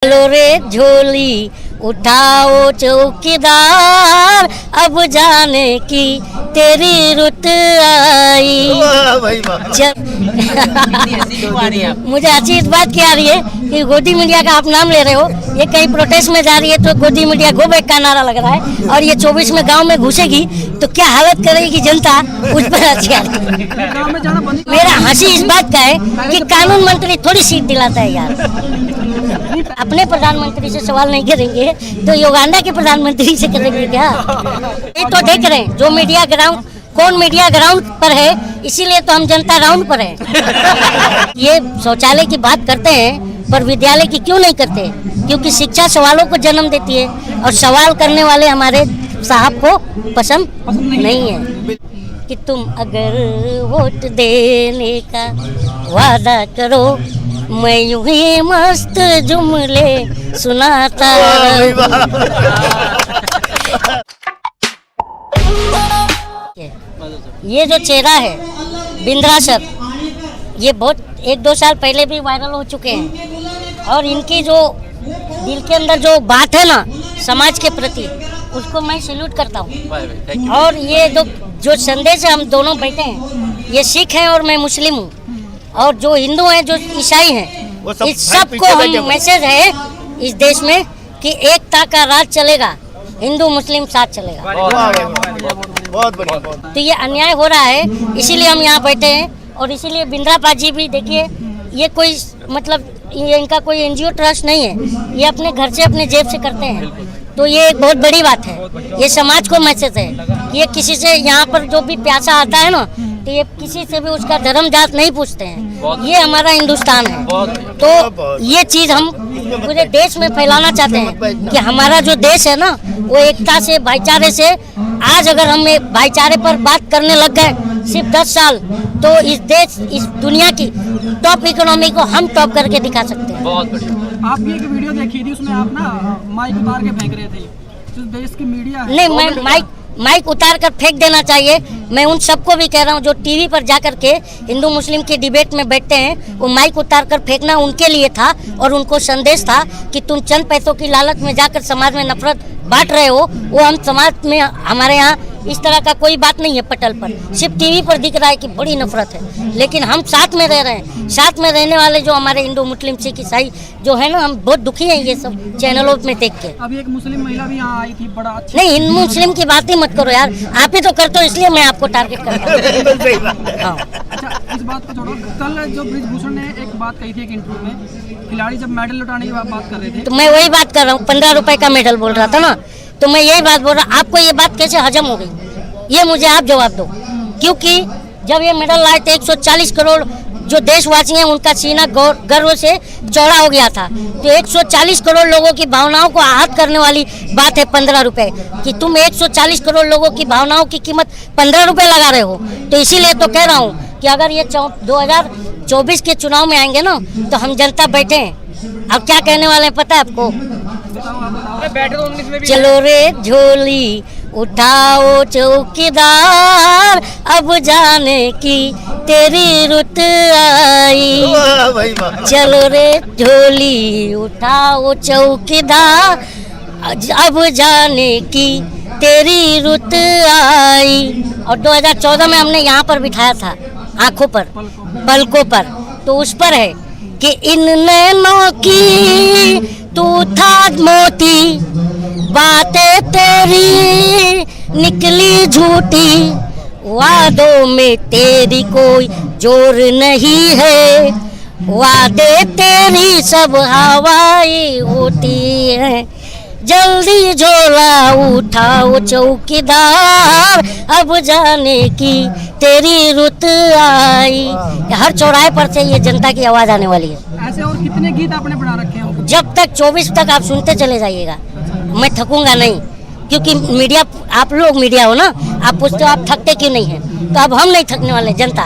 चलो रे झोली उठाओ चौकीदार, अब जाने की तेरी रुत आई। मुझे अच्छी इस बात की आ रही है कि गोदी मीडिया का आप नाम ले रहे हो, ये कहीं प्रोटेस्ट में जा रही है तो गोदी मीडिया गो बैक का नारा लग रहा है, और ये 24 में गांव में घुसेगी तो क्या हालत करेगी जनता, उस पर अच्छी आ रही है। मेरा हंसी इस बात का है कि कानून मंत्री थोड़ी सीट दिलाता है यार। अपने प्रधानमंत्री से सवाल नहीं करेंगे तो युगांडा के प्रधानमंत्री से करेंगे क्या? ये तो देख रहे हैं जो मीडिया ग्राउंड, कौन मीडिया ग्राउंड पर है, इसीलिए तो हम जनता राउंड पर है। ये शौचालय की बात करते हैं पर विद्यालय की क्यों नहीं करते? क्योंकि शिक्षा सवालों को जन्म देती है और सवाल करने वाले हमारे साहब को पसंद नहीं है। कि तुम अगर वोट देने का वादा करो, मैं यूं ही मस्त जुमले सुनाता। ये जो चेहरा है बिंद्रासर, ये बहुत 1-2 साल पहले भी वायरल हो चुके हैं, और इनकी जो दिल के अंदर जो बात है ना समाज के प्रति, उसको मैं सैल्यूट करता हूँ। और ये जो संदेश है, हम दोनों बैठे हैं, ये सिख हैं और मैं मुस्लिम हूँ, और जो हिंदू हैं जो ईसाई हैं, इस सबको हम मैसेज है इस देश में कि एकता का राज चलेगा, हिंदू मुस्लिम साथ चलेगा। बहुत बढ़िया। तो ये अन्याय हो रहा है, इसीलिए हम यहाँ बैठे हैं। और इसीलिए बिंद्रापा जी भी देखिए, ये कोई मतलब ये इनका कोई एनजीओ ट्रस्ट नहीं है, ये अपने घर से अपने जेब से करते हैं। तो ये एक बहुत बड़ी बात है, ये समाज को मैसेज है। ये किसी से यहाँ पर जो भी प्यासा आता है ना, तो ये किसी से भी उसका धर्म जात नहीं पूछते हैं। ये हमारा हिंदुस्तान है, तो ये चीज़ हम पूरे देश में फैलाना चाहते हैं कि हमारा जो देश है ना, वो एकता से, भाईचारे से। आज अगर हम भाईचारे पर बात करने लग गए सिर्फ 10 साल, तो इस देश, इस दुनिया की टॉप इकोनॉमी को हम टॉप करके दिखा सकते हैं। बहुत बढ़िया। आपने एक वीडियो देखी थी, उसमें आप ना माइक उतार के फेंक रहे थे। जो देश की मीडिया है, नहीं, मैं माइक उतार कर फेंक देना चाहिए। मैं उन सबको भी कह रहा हूँ जो टीवी पर जाकर के हिंदू मुस्लिम की डिबेट में बैठते हैं, वो माइक उतार कर फेंकना उनके लिए था, और उनको संदेश था कि तुम चंद पैसों की लालच में जाकर समाज में नफरत बांट रहे हो। वो हम समाज में, हमारे यहाँ इस तरह का कोई बात नहीं है पटल पर, सिर्फ टीवी पर दिख रहा है कि बड़ी नफरत है, लेकिन हम साथ में रह रहे हैं। साथ में रहने वाले जो हमारे हिंदू मुस्लिम सिख ईसाई जो है ना, हम बहुत दुखी हैं ये सब चैनलों में देख के। अभी एक मुस्लिम महिला भी यहाँ आई थी, बड़ा अच्छा। नहीं, हिंदू मुस्लिम की बात ही मत करो यार, आप ही तो करते हो, इसलिए मैं आपको टारगेट करता हूँ। अच्छा, इस बात को छोड़ो, कल जो ब्रिजभूषण ने एक बात कही थी एक इंटरव्यू में, खिलाड़ी जब मेडल लौटाने की बात कर रहे थे, तो मैं वही बात कर रहा हूँ, 15 रुपए का मेडल बोल रहा था ना, तो मैं यही बात बोल रहा। आपको ये बात कैसे हजम हो गई, ये मुझे आप जवाब दो। क्योंकि जब ये मेडल लाए थे 140 करोड़ जो देशवासी हैं, उनका सीना गर्व से चौड़ा हो गया था। तो 140 करोड़ लोगों की भावनाओं को आहत करने वाली बात है 15 रुपए कि तुम 140 करोड़ लोगों की भावनाओं की कीमत 15 रुपए लगा रहे हो। तो इसीलिए तो कह रहा हूँ कि अगर ये 2024 के चुनाव में आएंगे ना, तो हम जनता बैठे हैं। अब क्या कहने वाले हैं पता है आपको? चलो रे झोली उठाओ चौकीदार, अब जाने की तेरी रुत आई। चलो रे झोली उठाओ चौकीदार, अब जाने की तेरी रुत आई। और 2014 में हमने यहाँ पर बिठाया था, आंखों पर, पलकों पर, तो उस पर है कि इन नैनों की तू था मोती, बातें तेरी निकली झूठी, वादों में तेरी कोई जोर नहीं है, वादे तेरी सब हवाई होती है। जल्दी झोला उठाओ चौकीदार, अब जाने की तेरी रुत आई। हर चौराहे पर से ये जनता की आवाज आने वाली है। ऐसे और कितने गीत आपने बना रखे हैं? जब तक 24 तक आप सुनते चले जाइएगा, मैं थकूंगा नहीं। क्योंकि मीडिया, आप लोग मीडिया हो ना, आप पूछते हो आप थकते क्यों नहीं हैं, तो अब हम नहीं थकने वाले, जनता,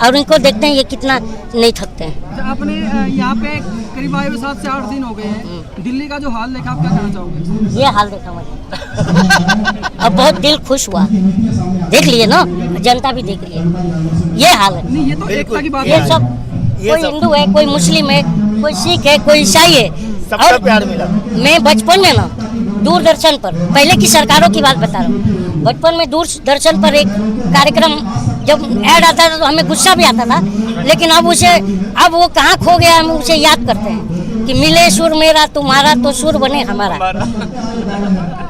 और इनको देखते हैं ये कितना नहीं थकते हैं। आपने यहाँ पे करीब आए हुए 7 से 8 दिन हो गए हैं, दिल्ली का जो हाल देखा, आप क्या कहना चाहोगे? ये हाल देखा मुझे अब बहुत दिल खुश हुआ, देख लिए ना, जनता भी देख लिए, ये हाल है। नहीं, ये तो एकता की बात ये है। सब, कोई हिंदू है, कोई मुस्लिम है, कोई सिख है, कोई ईसाई है, सबका और प्यार मिला। मैं बचपन में ना दूरदर्शन पर, पहले की सरकारों की बात बता रहा हूँ, बचपन में दूरदर्शन पर एक कार्यक्रम जब ऐड आता था तो हमें गुस्सा भी आता था, लेकिन अब वो कहाँ खो गया, हम उसे याद करते हैं कि मिले सुर मेरा तुम्हारा तो सुर बने हमारा,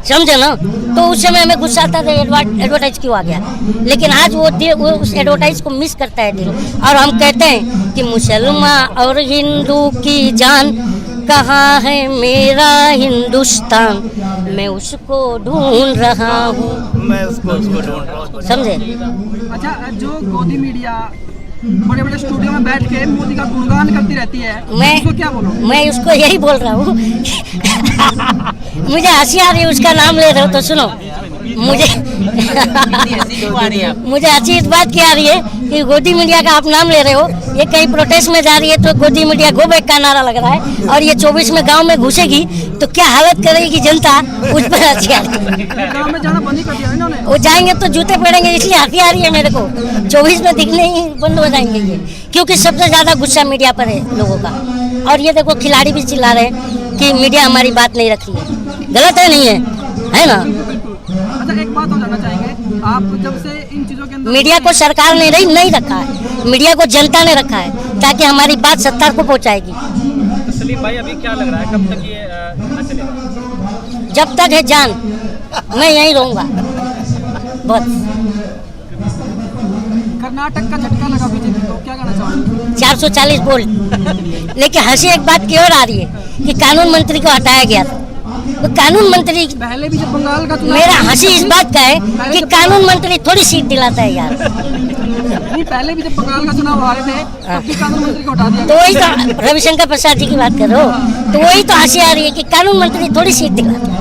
समझे ना। तो उस समय हमें गुस्सा आता था एडवर्टाइज क्यों आ गया, लेकिन आज वो उस एडवर्टाइज को मिस करता है दिल, और हम कहते हैं कि मुसलमान और हिंदू की जान, कहाँ है मेरा हिंदुस्तान, मैं उसको ढूंढ रहा हूँ, मैं उसको ढूंढ रहा हूँ। समझे। अच्छा, जो गोदी मीडिया बड़े बड़े स्टूडियो में बैठ के मोदी का गुणगान करती रहती है, उसको क्या बोलो? मैं उसको यही बोल रहा हूँ मुझे हंसी आ रही है, उसका नाम ले रहे हो तो सुनो, मुझे हंसी इस बात की आ रही है कि गोदी मीडिया का आप नाम ले रहे हो, ये कहीं प्रोटेस्ट में जा रही है तो गोदी मीडिया गो बैक का नारा लग रहा है, और ये 24 में गांव में घुसेगी तो क्या हालत करेगी जनता, उस पर हंसी आ रही है। गाँव में जाना बंद ही कर दिया इन्होंने। वो जाएंगे तो जूते पड़ेंगे, इसलिए हंसी आ रही है मेरे को, 24 में दिखने ही बंद हो जाएंगे ये, क्योंकि सबसे ज्यादा गुस्सा मीडिया पर है लोगों का। और ये देखो खिलाड़ी भी चिल्ला रहे हैं कि मीडिया हमारी बात नहीं रख रही है, गलत है नहीं है ना। अच्छा, एक बात हो जाना चाहेंगे, आप जब से इन चीजों के अंदर मीडिया को सरकार ने नहीं रखा है, मीडिया को जनता ने रखा है, ताकि हमारी बात सत्ता को पहुंचाएगी। सलीम भाई, अभी क्या लग रहा है, कब तक ये चलेगा? जब तक है जान मैं यहीं रहूंगा बस। कर्नाटक का झटका लगा बीजेपी को, क्या कहना चाहोगे? 440 वोल्ट। लेकिन हंसी एक बात की और आ रही है कि कानून मंत्री को हटाया गया था, तो कानून मंत्री, पहले भी जब बंगाल का चुनाव, मेरा हंसी इस बात का है कि कानून मंत्री थोड़ी सीट दिलाता है यार। नहीं, पहले भी जब बंगाल का चुनाव आ रहे थे तब भी कानून मंत्री को हटा दिया। तो वही तो रविशंकर प्रसाद जी की बात कर रहे हो, तो वही तो हंसी आ रही है कि कानून मंत्री थोड़ी सीट दिलाता है,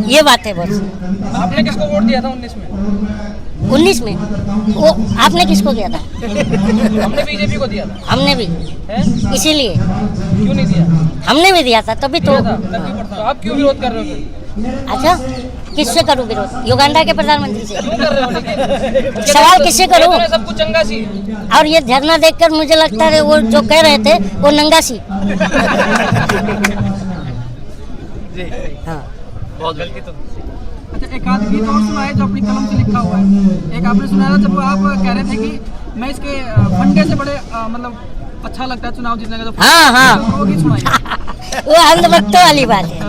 ये बात है बस। आपने किसको वोट दिया था 19 में? 19 में वो आपने किसको दिया था? हमने बीजेपी को दिया था। हमने भी, हैं? इसीलिए क्यों नहीं दिया? हमने भी दिया था तभी तो। तो आप क्यों विरोध कर रहे हो? अच्छा, किससे करूं विरोध? युगांडा के प्रधानमंत्री से क्यों कर रहे हो लेकिन? सवाल किससे करूं? ये तो सब कुछ चंगा सी। और ये झरना देखकर मुझे लगता है वो जो कह रहे थे वो नंगा सी। हाँ, बहुत गलती तो। अच्छा, एक आध गीत और सुनाए जो अपनी कलम से लिखा हुआ है। एक आपने सुनाया जब आप कह रहे थे कि मैं इसके फंडे से बड़े मतलब अच्छा लगता है चुनाव जीतने का, जो हाँ वो गीत सुनाइए। वो अंधभक्तों वाली बात है।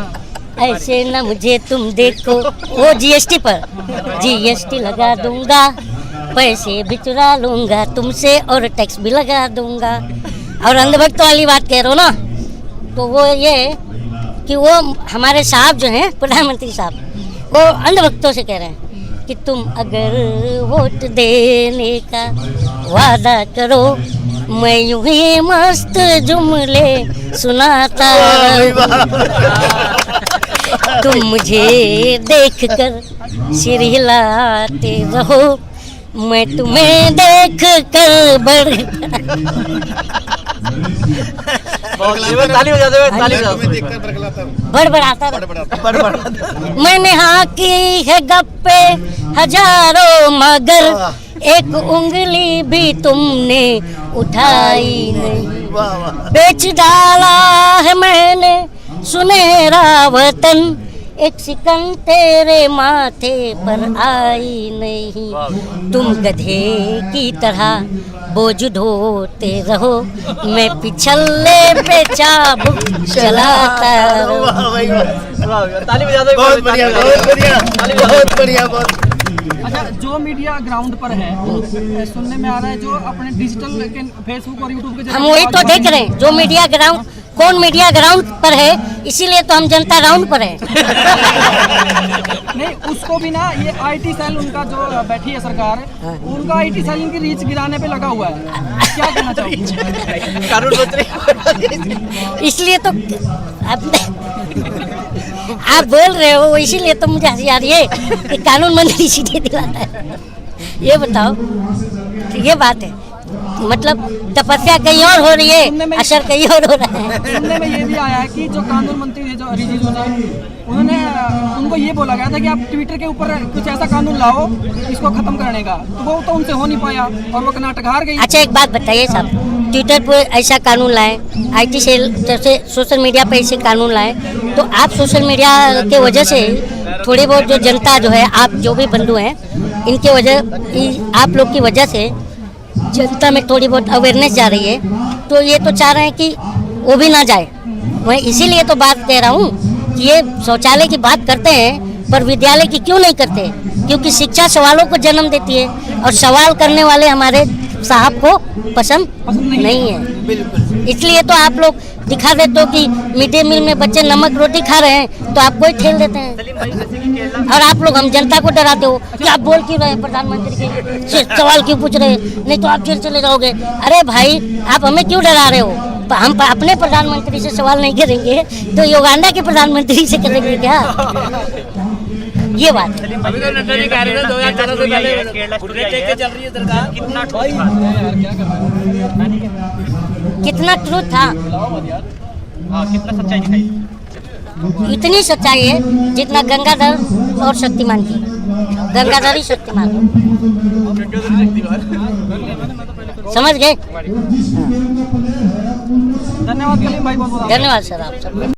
ऐसे न मुझे तुम देखो, वो जीएसटी पर जीएसटी लगा दूंगा, पैसे भी चुरा लूंगा तुमसे और टैक्स भी लगा दूंगा। और अंधभक्तों वाली बात कह रहे हो ना, तो वो ये कि वो हमारे साहब जो हैं प्रधानमंत्री साहब, वो अंधभक्तों से कह रहे हैं कि तुम अगर वोट देने का वादा करो, मैं यूं ही मस्त जुमले सुनाता तुम मुझे देखकर सिर हिलाते रहो, मैं तुम्हें देखकर ताली बजाते हुए, ताली बजाते बड़बड़ाता रहा। मैंने हाँ की है गप्पे हजारों, मगर एक उंगली भी तुमने उठाई नहीं। बेच डाला है मैंने सुनहरा वतन, एक सिकन तेरे माथे पर आई नहीं। तुम गधे की तरह बोझ ढोते रहो, मैं पिछले पे चाबुक चलाता रहूं। ताली बजाते हुए। बहुत बढ़िया, बहुत बढ़िया, बहुत बढ़िया, बहुत। अच्छा, जो मीडिया ग्राउंड पर है, सुनने में आ रहा है जो अपने डिजिटल के फेसबुक और यूट्यूब के हम वही तो देख रहे हैं, जो मीडिया ग्राउंड, कौन मीडिया ग्राउंड पर है, इसीलिए तो हम जनता राउंड पर है। नहीं, उसको भी ना ये आईटी सेल उनका जो बैठी है सरकार, उनका आईटी सेल इनकी रीच गिराने पे लगा हुआ है, क्या कहना चाहोगे? कानून मंत्री इसलिए तो आप बोल रहे हो, इसीलिए तो मुझे हंसी आ रही है कि कानून मंत्री सीधे दिलाता है। ये बताओ, ये बात है, मतलब तपस्या कहीं और हो रही है, असर कहीं और हो रहा है। सुनने में ये भी आया है कि जो कानून मंत्री है जो रिजिजू जी, उन्होंने उनको ये बोला गया था कि आप ट्विटर के ऊपर कुछ ऐसा कानून लाओ इसको खत्म करने का, तो वो तो उनसे हो नहीं पाया और वो कर्नाटक हार गई। अच्छा, एक बात बताइए साहब, ट्विटर पर ऐसा कानून लाएं, आईटी सेल जैसे सोशल मीडिया पे ऐसे कानून लाएं, तो आप सोशल मीडिया के वजह से थोड़ी बहुत जो जनता जो है, आप जो भी बंधु हैं, इनके वजह आप लोग की वजह से जनता में थोड़ी बहुत अवेयरनेस जा रही है। तो ये तो चाह रहे हैं कि वो भी ना जाए। मैं इसीलिए तो बात कह रहा हूँ कि ये शौचालय की बात करते हैं पर विद्यालय की क्यों नहीं करते, क्योंकि शिक्षा सवालों को जन्म देती है और सवाल करने वाले हमारे साहब को पसंद नहीं है। इसलिए तो आप लोग दिखा देते हो कि मिड डे मील में बच्चे नमक रोटी खा रहे हैं तो आपको ही ठेल देते हैं, सलीम भाई जैसे कि केरला और आप लोग हम जनता को डराते हो कि आप बोल क्यों रहे हैं, प्रधानमंत्री के सवाल क्यों पूछ रहे हैं, नहीं तो आप जेल चले जाओगे। अरे भाई आप हमें क्यों डरा रहे हो? हम अपने प्रधानमंत्री से सवाल नहीं करेंगे तो युगांडा के प्रधानमंत्री से करेंगे क्या? ये बात है। अभी तो नड्डा जी कह रहे थे 2014 से पहले केरला बुलेट लेके चल रही है सरकार। कितना ठोस था? कितना ट्रूथ था, हाँ, कितना सच्चाई दिखाई? इतनी सच्चाई है जितना गंगाधर और शक्तिमान की। गंगाधर ही शक्तिमान, समझ गए? धन्यवाद कलीम भाई, बहुत बहुत धन्यवाद सर आप सब।